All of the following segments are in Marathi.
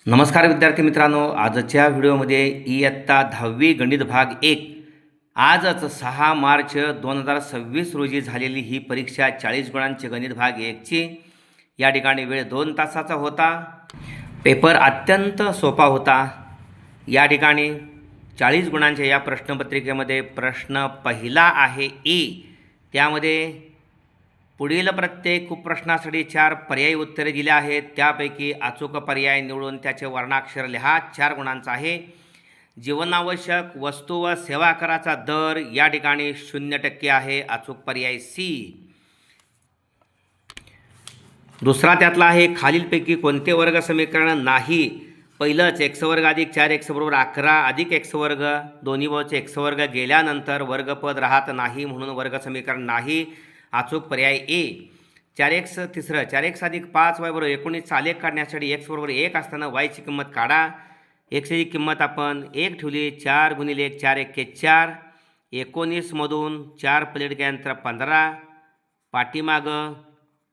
नमस्कार विद्यार्थी मित्रांनो, आजच्या व्हिडिओमध्ये इयत्ता 10वी गणित भाग 1 आजच 6 मार्च 2026 रोजी झालेली ही परीक्षा 40 गुणांची गणित भाग 1 ची या ठिकाणी वेळ 2 तासाचा होता। पेपर अत्यंत सोपा होता। या ठिकाणी 40 गुणांच्या या प्रश्नपत्रिकेमध्ये प्रश्न पहिला आहे ए, त्यामध्ये पुढील प्रत्येक प्रश्नासाठी 4 पर्यायी उत्तरे दिली आहेत। त्यापैकी अचूक पर्याय निवडून त्याचे वर्णाक्षर लिहा। 4 गुणांचा आहे। जीवनावश्यक वस्तू व सेवा कराचा दर या ठिकाणी 0% आहे। अचूक पर्याय सी। दुसरा त्यातला आहे खालीलपैकी कोणते वर्ग समीकरण नाही। पहिलंच x वर्ग अधिक 4x बरोबर 11 अधिक x वर्ग दोन्ही बाजूचे x वर्ग गेल्यानंतर वर्गपद राहत नाही, म्हणून वर्ग समीकरण नाही। अचूक पर्याय ए। 4x तिसरं 4x अधिक 5y बरोबर 19 आलेख काढण्यासाठी x बरोबर 1 असताना y ची किंमत काढा। x ची किंमत आपण 1 ठेवली। 4 गुणिले 1 4 1 4 19 मधून 4 पलीकडे गेल्यानंतर 15 पाठीमागं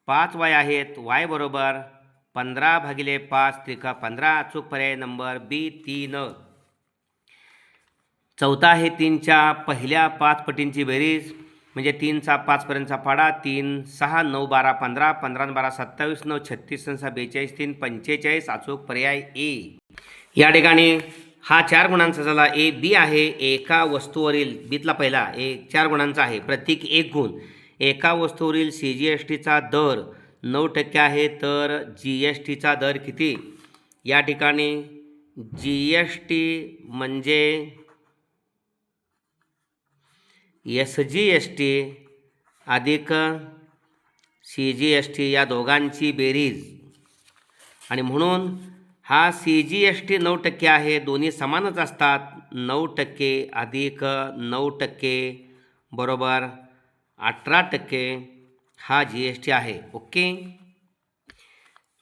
5y आहेत। y बरोबर 15 भागिले 5 त्रिका 15। अचूक पर्याय नंबर बी 3। चौथा आहे 3च्या पहिल्या 5 पटींची बेरीज, म्हणजे 3चा 5 पर्यंतचा पाडा। 3 6 9 12 15 15 12 27 9 36 6 42 3 45। अचूक पर्याय ए। या ठिकाणी हा 4 गुणांचा झाला। ए बी आहे एका वस्तूवरील बीतला पहिला 4 गुणांचा आहे। प्रत्येक 1 गुण एका वस्तूवरील CGSTचा दर 9% आहे, तर GSTचा दर किती? या ठिकाणी GST म्हणजे SGST अधिक CGST या दोघांची बेरीज, आणि म्हणून हा CGST 9% आहे। दोन्ही समानच असतात। 9% अधिक 9% बरोबर 18% हा GST आहे। ओके।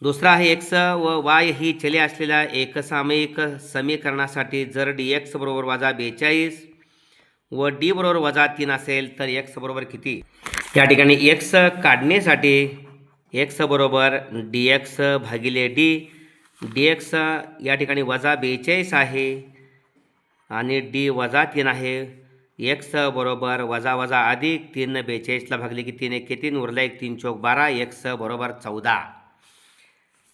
दुसरा आहे x व y ही चले असलेल्या एकसामायिक समीकरणासाठी जर dx बरोबर वजा 42 व d बरोबर वजा 3 असेल तर x बरोबर किती? या ठिकाणी x काढण्यासाठी x बरोबर dx भागिले d। dx या ठिकाणी वजा 42 आहे आणि d वजा 3 आहे। x बरोबर वजा वजा अधिक 3 42ला भागले की 3 1 3 उरला 1 3 चौक 12 x बरोबर 14।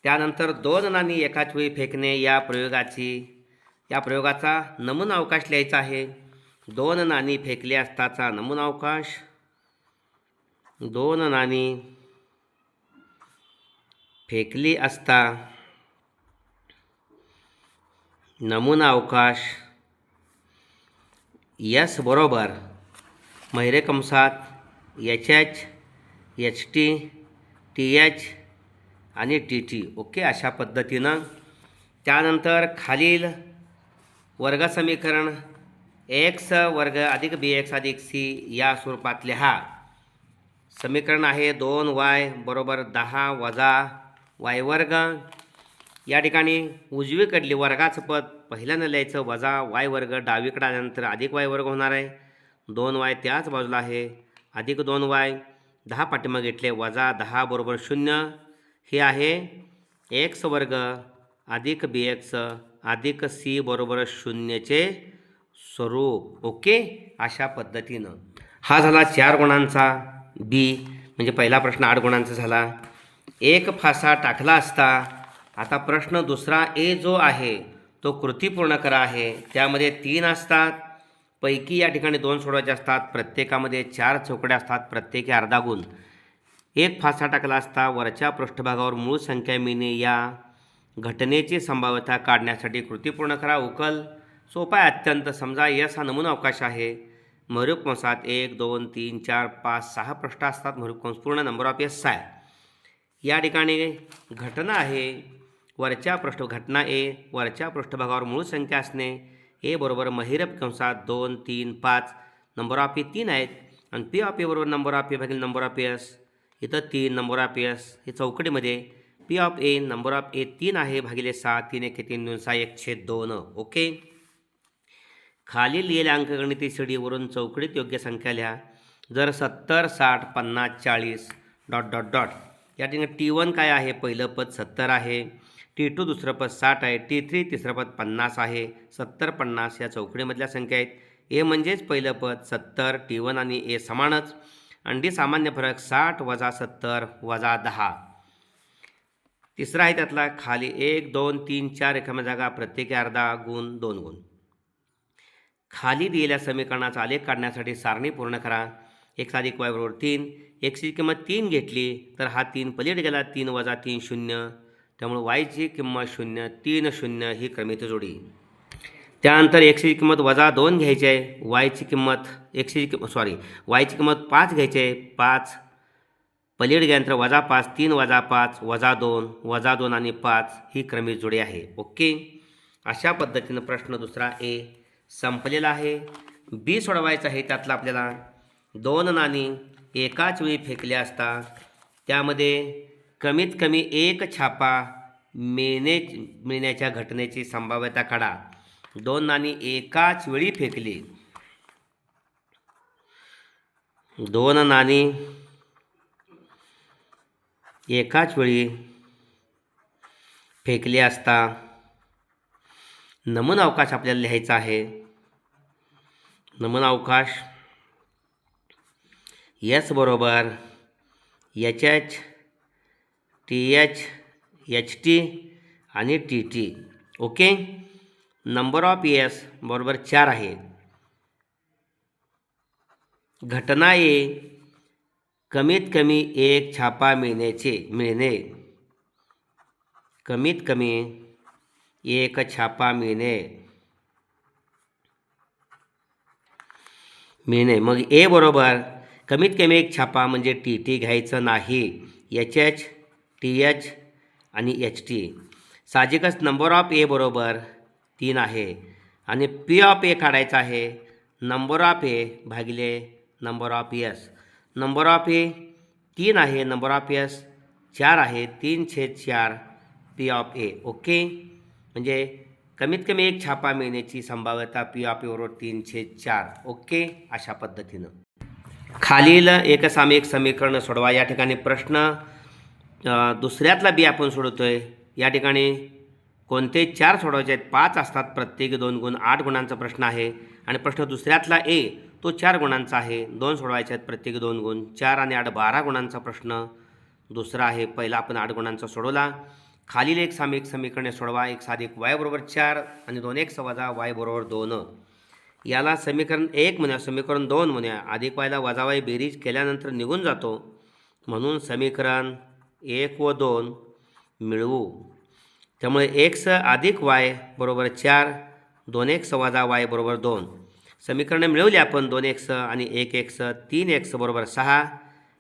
त्यानंतर 2 नाणी एकाच वेळी फेकणे या प्रयोगाचा नमुना अवकाश लिहायचा आहे। 2 नाणी फेकली असताचा नमुना अवकाश, 2 नाणी फेकली असता नमुना अवकाश S बरोबर महिरे कंसात HH HT TH आणि TT। ओके, अशा पद्धतीनं त्यानंतर खालील वर्ग समीकरण x वर्ग अधिक bx अधिक c या स्वरूपात लिहा। समीकरण आहे 2y बरोबर 10 वजा y वर्ग। या ठिकाणी उजवीकडली वर्गाचं पद पहिल्यांदा लिहायचं वजा y वर्ग, डावीकडे आल्यानंतर अधिक y वर्ग होणार आहे। 2y त्याच बाजूला आहे, अधिक 2y 10 पाठीमागे घेतले वजा 10 बरोबर 0। हे आहे x वर्ग अधिक bx अधिक c बरोबर 0चे स्वरूप। ओके, अशा पद्धतीनं हा झाला 4 गुणांचा बी, म्हणजे पहिला प्रश्न 8 गुणांचा झाला। एक फासा टाकला असता। आता प्रश्न दुसरा ए जो आहे तो कृती पूर्ण करा आहे। त्यामध्ये 3 असतात, पैकी या ठिकाणी 2 सोडवायचे असतात। प्रत्येकामध्ये 4 चौकड्या असतात, प्रत्येकी अर्धा गुण। एक फासा टाकला असता वरच्या पृष्ठभागावर मूळ संख्या मिळणे या घटनेची संभाव्यता काढण्यासाठी कृती पूर्ण करा। उकल सोपा आहे अत्यंत। समजा S हा नमुना अवकाश आहे। महिरप कंसात 1 2 3 4 5 6 पृष्ठ असतात। महिरप कंस पूर्ण नंबर ऑफ S आहे। या ठिकाणी घटना आहे घटना A वरच्या पृष्ठभागावर मूळ संख्या असणे। A बरोबर महिरप कंसात 2 3 5 नंबर ऑफ A 3 आहेत, आणि P ऑफ A बरोबर नंबर ऑफ A भागिले नंबर ऑफ S। इथं 3 नंबर ऑफ S हे चौकटीमध्ये P of A number of A 3 आहे भागिले 6 3 1 3 2 6 1/2। ओके। खाली लिहिलेल्या अंकगणिती शिडीवरून चौकटीत योग्य संख्या लिहा। जर 70 60 50 40 ... या ठिकाणी T1 काय आहे? पहिलं पद 70 आहे। T2 दुसरं पद 60 आहे, T3 तिसरं पद 50 आहे. 70 50 या चौकडीमधल्या संख्या आहेत. ए म्हणजेच पहिलं पद 70, T1 आणि ए समानच. आणि डी सामान्य फरक 60 वजा 70 वजा 10. तिसरा आहे त्यातला खाली 1 2 3 4 रिकाम्या जागा, प्रत्येकी अर्धा गुण 2 गुण. खाली दिलेल्या समीकरणाचा आलेख काढण्यासाठी सारणी पूर्ण करा. x अधिक y बरोबर 3. एक्सची किंमत 3 घेतली तर हा 3 पलीकडे गेला, 3 वजा 3 0. त्यामुळे वायची किंमत 0 3 0 ही क्रमित जोडी. त्यानंतर एक्सची किंमत वजा 2 घ्यायची आहे, वायची किंमत वायची किंमत 5 घ्यायची आहे. 5 पलीकडे गेल्यानंतर वजा 5, 3 वजा 5 वजा 2 आणि 5 ही क्रमित जोडी आहे. ओके, अशा पद्धतीनं प्रश्न दुसरा ए संपलेला आहे. बी सोडवायचा आहे. त्यातलं आपल्याला 2 नाणी एकाच वेळी फेकले असता त्यामध्ये कमीत कमी एक छापा मिळण्याच्या घटनेची संभाव्यता काढा. 2 नाणी एकाच वेळी फेकली. 2 नाणी एकाच वेळी फेकले असता नमुना अवकाश आपल्याला लिहायचा आहे. नमुना अवकाश एस बरोबर HH, TH, HT आणि TT. Okay, number of S बरोबर 4 आहे. घटना ए कमीत कमी एक छापा मिळणे, कमीत कमी एक छापा मिळणे. मग ए बरोबर कमीत कमी एक छापा म्हणजे TT घ्यायचं नाही, HH, TH आणि HT. साहजिकच नंबर ऑफ ए बरोबर 3 आहे आणि P ऑफ ए काढायचा आहे. नंबर ऑफ ए भागिले number of S. Number of A 3 आहे, नंबर ऑफ एस 4 आहे. 3/4 P ऑफ ए. ओके, म्हणजे कमीत कमी एक छापा मिळण्याची संभाव्यता P ऑफ ए बरोबर 3/4. ओके, अशा पद्धतीनं खालील एकसामायिक समीकरण सोडवा. या ठिकाणी प्रश्न दुसऱ्यातला बी आपण सोडवतोय. या ठिकाणी कोणते 4 सोडवायचे आहेत, 5 असतात, प्रत्येकी 2 गुण, 8 गुणांचा प्रश्न आहे. आणि प्रश्न दुसऱ्यातला ए तो 4 गुणांचा आहे, 2 सोडवायचे आहेत, प्रत्येकी 2 गुण. 4 आणि 8 12 गुणांचा प्रश्न दुसरा आहे. पहिला आपण 8 गुणांचा सोडवला. खालील एक सामायिक समीकरणे सोडवा. x अधिक y बरोबर 4 आणि 2x वजा y बरोबर 2. याला समीकरण 1 म्हणूया, समीकरण 2 म्हणूया. अधिक yला वजा y बेरीज केल्यानंतर निघून जातो, म्हणून समीकरण 1 व 2 मिळवू. त्यामुळे x अधिक y बरोबर 4, 2x वजा y बरोबर 2. समीकरणं मिळवली आपण. 2x आणि 1x, 3x बरोबर 6,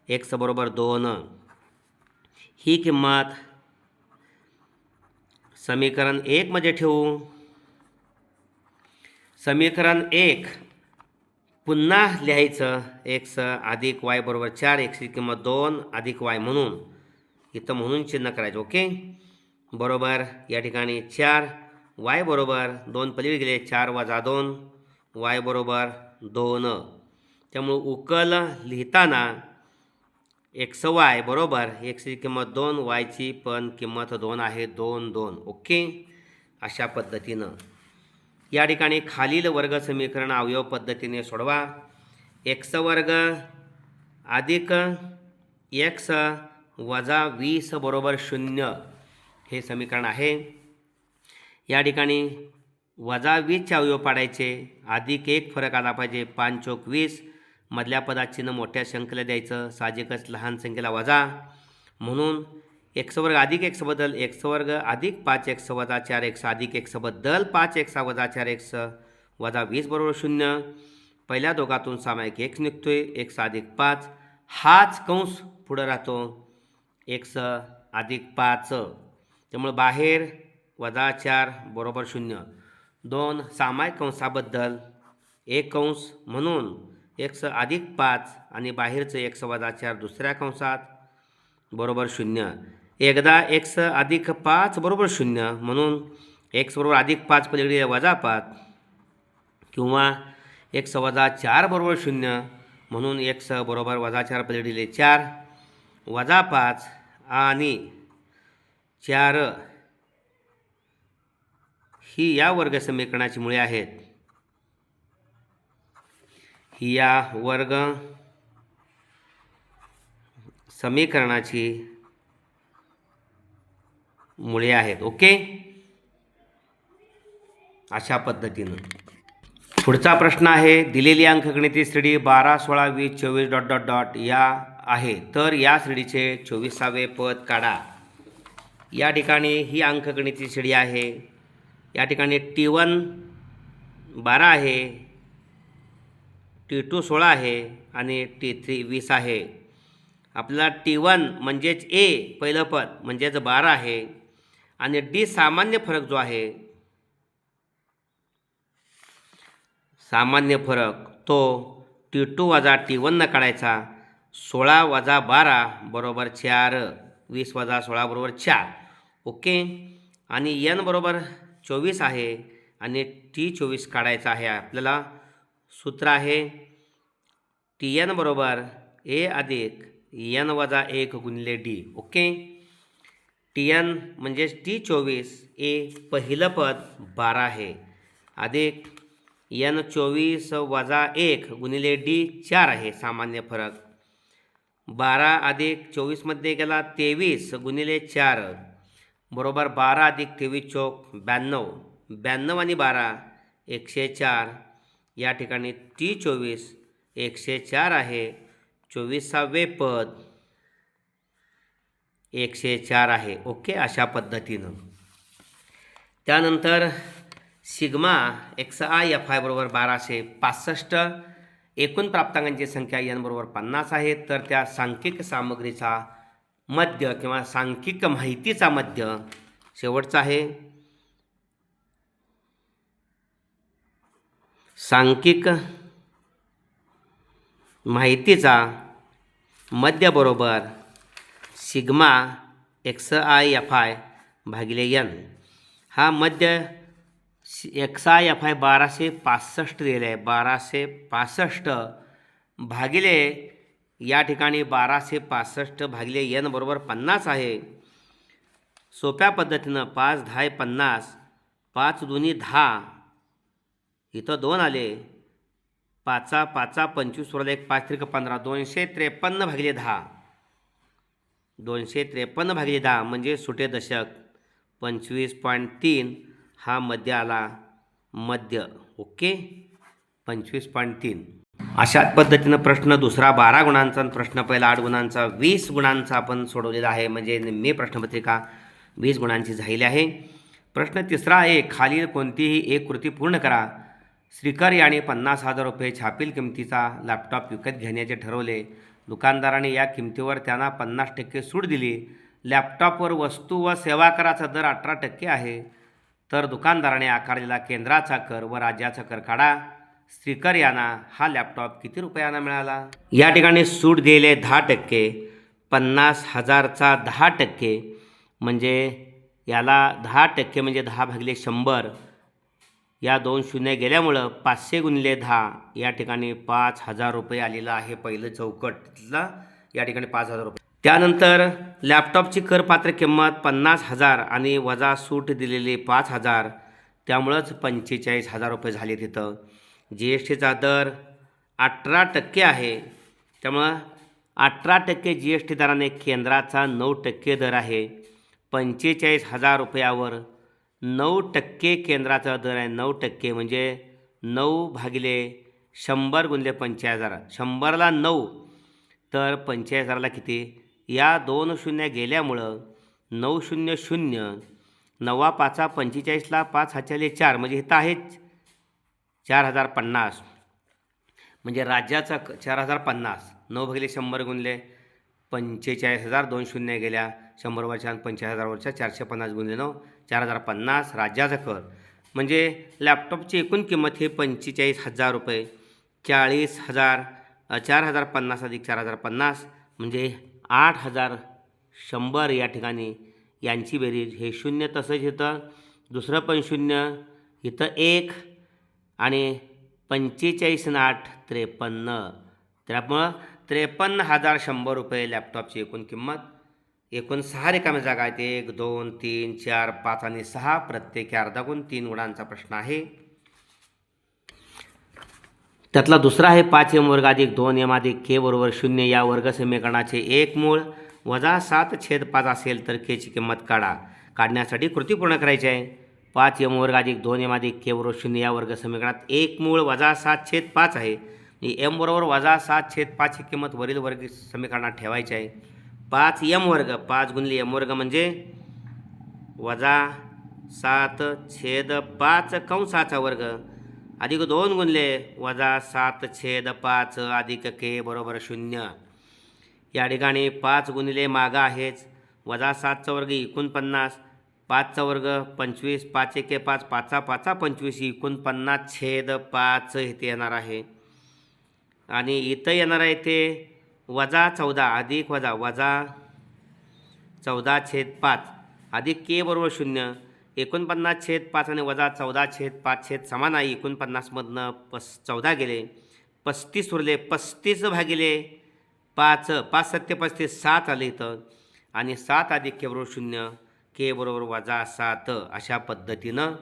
x बरोबर 2. ही किंमत समीकरण 1 मध्ये ठेवू. समीकरण 1 पुन्हा लिहायचं. x अधिक y बरोबर 4, xची किंमत 2 अधिक y म्हणून इथं म्हणून चिन्ह करायचं. ओके, बरोबर या ठिकाणी 4, y बरोबर 2 पलीकडे गेले, 4 वजा 2, y बरोबर 2. त्यामुळे उकल लिहिताना xy बरोबर xची किंमत 2, yची पण किंमत 2 आहे, 2 2. ओके, अशा पद्धतीनं या ठिकाणी खालील वर्ग समीकरण अवयव पद्धतीने सोडवा. x वर्ग अधिक x वजा 20 बरोबर 0 हे समीकरण आहे. या ठिकाणी वजा 20चे अवयव पाडायचे, अधिक 1 फरक आला पाहिजे. 5 चौक 20, मधल्या पदात चिन्ह मोठ्या संख्येला द्यायचं, साहजिकच लहान संख्येला वजा, म्हणून x वर्ग अधिक x बदल x वर्ग अधिक 5x वजा 4x अधिक x बद्दल 5x वजा 4x वजा 20 बरोबर 0. पहिल्या दोघातून सामायिक x निघतोय, x अधिक 5, हाच कंस पुढं राहतो, x अधिक 5. त्यामुळे बाहेर वजा 4 बरोबर 0. 2 सामायिक कंसाबद्दल 1 कंस, म्हणून x अधिक 5 आणि बाहेरचं x वजा 4 दुसऱ्या कंसात बरोबर 0. एकदा x अधिक 5 बरोबर 0, म्हणून x बरोबर अधिक 5 पलीकडे वजा 5, किंवा x वजा 4 बरोबर 0, म्हणून x बरोबर वजा 4 पलीकडे 4 वजा 5 आणि 4 ही या वर्ग समीकरणाची मुळे आहेत. ही या वर्ग समीकरणाची मुळे आहेत. ओके, अशा पद्धतीनं. पुढचा प्रश्न आहे, दिलेली अंकगणिती श्रेणी 12, 16, 20, 24 डॉट डॉट डॉट या आहे. तर या श्रेणीचे 24वे पद काढा. या ठिकाणी ही अंकगणिती श्रेणी आहे. या ठिकाणी T1 12 आहे, T2 16 आहे आणि T3 20 आहे. आपल्याला T1 म्हणजेच A पहिलं पद म्हणजेच 12 आहे आणि D सामान्य फरक जो आहे, सामान्य फरक तो T2 वजा T1 न काढायचा. 16 वजा 12 बरोबर 4, 20 वजा 16 बरोबर 4. ओके, आणि N बरोबर 24 आहे आणि T24 काढायचा आहे. आपल्याला सूत्र आहे Tn बरोबर A अधिक N वजा 1 गुणिले D. ओके, Tn म्हणजेच T24, A पहिलं पद 12 आहे अधिक N 24 वजा 1 गुणिले D 4 आहे सामान्य फरक. 12 अधिक 24मध्ये गेला 23 गुणिले 4 बरोबर 12 अधिक 23 चौक 92. 92 आणि 12 104. या ठिकाणी T24 104 आहे. 24वे पद 104 आहे. ओके, अशा पद्धतीनं. त्यानंतर सिग्मा xi बरोबर 1265. एकूण प्राप्तांकांची संख्या n बरोबर 50 आहे. तर त्या सांख्यिक सामग्रीचा मध्य किंवा सांख्यिक माहितीचा मध्य शेवटचा आहे. सांख्यिक माहितीचा मध्य बरोबर सिग्मा xi भागिले n. हा मध्य xi 1265 दिलेला आहे. 1265 भागिले या ठिकाणी 1265 भागिले n बरोबर 50 आहे. सोप्या पद्धतीनं 5 10 50, 5 दुनी 10, इथं 2 आले, 5 5 25 उरले 1 5 3 15, 253 भागिले 10, 253 भागिले 10 म्हणजे सुटे दशक 25.3 हा मध्य आला. मध्य ओके, 25.3. अशा पद्धतीनं प्रश्न दुसरा 12 गुणांचा, प्रश्न पहिला 8 गुणांचा, 20 गुणांचा आपण सोडवलेला आहे. म्हणजे निम्मे प्रश्नपत्रिका 20 गुणांची झालेली आहे. प्रश्न तिसरा आहे, खालील कोणतीही एक कृती पूर्ण करा. श्रीकर याने 50,000 रुपये छापील किमतीचा लॅपटॉप विकत घेण्याचे ठरवले. दुकानदाराने या किमतीवर त्यांना 50% सूट दिली. लॅपटॉपवर वस्तू व सेवा कराचा दर 18% आहे. तर दुकानदाराने आकारलेला केंद्राचा कर व राज्याचा कर काढा. श्रीकर यांना हा लॅपटॉप किती रुपयांना मिळाला? या ठिकाणी सूट दिले 10%. 50,000चा 10% म्हणजे याला 10% म्हणजे 10 भागिले 100. या 2 शून्य गेल्यामुळं 500 गुणिले 10 या ठिकाणी 5,000 रुपये आलेला आहे. पहिलं चौकटला या ठिकाणी 5,000 रुपये. त्यानंतर लॅपटॉपची करपात्र किंमत 50,000 आणि वजा सूट दिलेली 5,000, त्यामुळंच 45,000 रुपये झाले. तिथं GSTचा दर 18% आहे. त्यामुळं 18% GST दराने केंद्राचा 9% दर आहे. 45,000 रुपयावर 9% केंद्राचा दर आहे. 9% म्हणजे 9 भागिले 100 गुणिले 45,000. 100ला 9 तर 45,000ला किती? या 2 शून्य गेल्यामुळं 9 0 0, 9 5 45ला 5 हाच्याले 4 म्हणजे इथं आहेच 4,050. म्हणजे राज्याचा 4,050. 9 भागिले 100 गुणले 45,000. 2 शून्य गेल्या 100 वरच्या आणि 45,000 वरच्या 450 गुणले 9, 4,050 राज्याचा कर. म्हणजे लॅपटॉपची एकूण किंमत हे 45,000 रुपये. 40,000 4,050 अधिक 4,050 म्हणजे 8,100 या ठिकाणी यांची बेरीज. हे शून्य तसंच इथं, दुसरं पण शून्य, इथं 1 आणि 45 आणि 8 53. त्यामुळं 53,100 रुपये लॅपटॉपची एकूण किंमत एकूण 6 रिकाम्या जागा आहेत. 1 2 3 4 5 आणि 6 प्रत्येकी अर्धा गुण 3 गुणांचा प्रश्न आहे. त्यातला दुसरा आहे 5m वर्ग अधिक 2m अधिक k बरोबर 0 या वर्ग समीकरणाचे एक मूळ वजा 7/5 असेल तर k ची किंमत काढा. काढण्यासाठी कृती पूर्ण करायची आहे. 5m वर्ग अधिक 2m अधिक k बरोबर 0 या वर्ग समीकरणात एक मूळ वजा 7/5 आहे. m बरोबर वजा 7/5 ही किंमत वरील वर्ग समीकरणात ठेवायची आहे. 5m वर्ग 5 गुणिले m वर्ग म्हणजे वजा 7/5 कंसाचा वर्ग अधिक 2 गुणिले वजा 7/5 अधिक k बरोबर 0. या ठिकाणी 5 गुणिले मागा आहेच वजा 7चा वर्ग 49, 5चा वर्ग 25, 5 1 5, 5 5 25 49/5 इथे येणार आहे. आणि इथं येणार आहे ते वजा 14 अधिक वजा 14/5 अधिक k बरोबर 0. 49/5 आणि वजा 14/5 समान आहे. 49मधनं 14 गेले, 35 उरले. 35 भागिले 5, 5 7 35 7 आले इथं. आणि 7 अधिक k बरोबर 0, k बरोबर वजा 7. अशा पद्धतीनं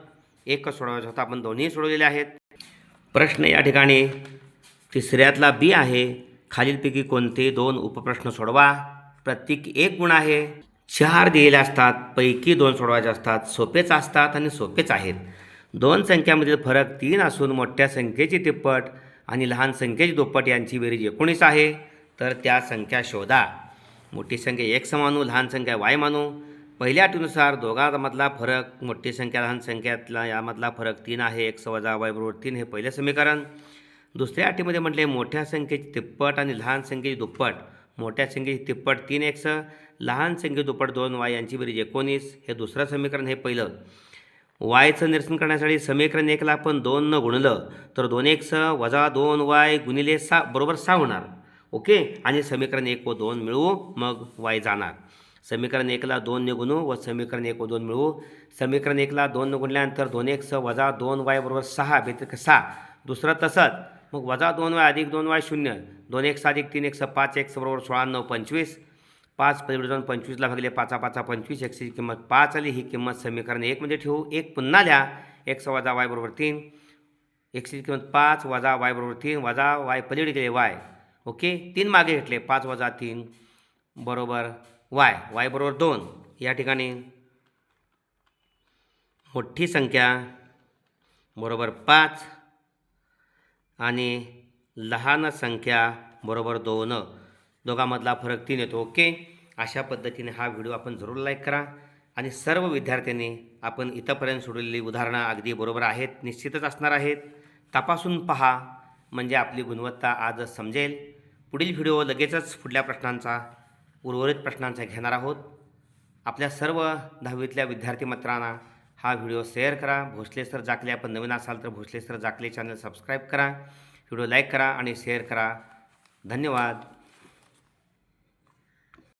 एक सोडवायचा होता. आपण दोन्ही सोडवलेले आहेत. प्रश्न या ठिकाणी तिसऱ्यातला बी आहे. खालीलपैकी कोणते 2 उपप्रश्न सोडवा. प्रत्येकी 1 गुण आहे. 4 दिलेले असतात, पैकी 2 सोडवायचे असतात. सोपेच असतात आणि सोपेच आहेत. 2 संख्यामधील फरक 3 असून मोठ्या संख्येची तिप्पट आणि लहान संख्येची दुप्पट यांची बेरीज 19 आहे. तर त्या संख्या शोधा. मोठी संख्या x मानू, लहान संख्या y मानू. पहिल्या अटीनुसार दोघांमधला फरक मोठी संख्या लहान संख्यातला यामधला फरक 3 आहे. x वजा y बरोबर 3 हे पहिले समीकरण. दुसऱ्या अटीमध्ये म्हटले मोठ्या संख्येची तिप्पट आणि लहान संख्येची दुप्पट. मोठ्या संख्येची तिप्पट 3x, लहान संख्येची दुप्पट 2y यांची बेरीज 19 हे दुसरं समीकरण. हे पहिलं. yचं निरसन करण्यासाठी समीकरण 1ला आपण 2 न गुणलं तर 2x वजा 2y गुणिले 6 बरोबर 6 होणार. ओके. आणि समीकरण 1 व 2 मिळवू मग y जाणार. समीकरण 1ला 2 ने गुणू व समीकरण 1 व 2 मिळवू. समीकरण 1ला 2 ने गुणल्यानंतर 2x वजा 2y बरोबर 6 व्यतिरिक्त 6. दुसरं तसंच मग वजा 2y अधिक 2y 0. 2x अधिक 3x 5x बरोबर 16 9 25. 5 पलीकडे जाऊन 25ला भागले 5 5 25. xची किंमत 5 आली. ही किंमत समीकरण 1 मध्ये ठेवू. 1 पुन्हा लिहा. x वजा y बरोबर 3. xची किंमत 5 वजा y बरोबर 3 वजा y पलीकडे गेले y. ओके. 3 मागे घेतले. 5 वजा 3 बरोबर y. y बरोबर 2. या ठिकाणी मोठी संख्या बरोबर 5 आणि लहान संख्या बरोबर 2. दोघांमधला फरक 3 येतो. ओके. अशा पद्धतीने हा व्हिडिओ आपण जरूर लाईक करा. आणि सर्व विद्यार्थ्यांनी आपण इथंपर्यंत सोडवलेली उदाहरणं अगदी बरोबर आहेत, निश्चितच असणार आहेत. तपासून पहा म्हणजे आपली गुणवत्ता आजच समजेल. पुढील व्हिडिओ लगेचच पुढल्या प्रश्नांचा उर्वरित प्रश्नांचा घेणार आहोत. आपल्या सर्व 10वीतल्या विद्यार्थी मित्रांना हा व्हिडिओ शेअर करा. भोसले सर जाकले आपण नवीन असाल तर भोसले सर जाकले चॅनल सबस्क्राईब करा. व्हिडिओ लाईक करा आणि शेअर करा. धन्यवाद.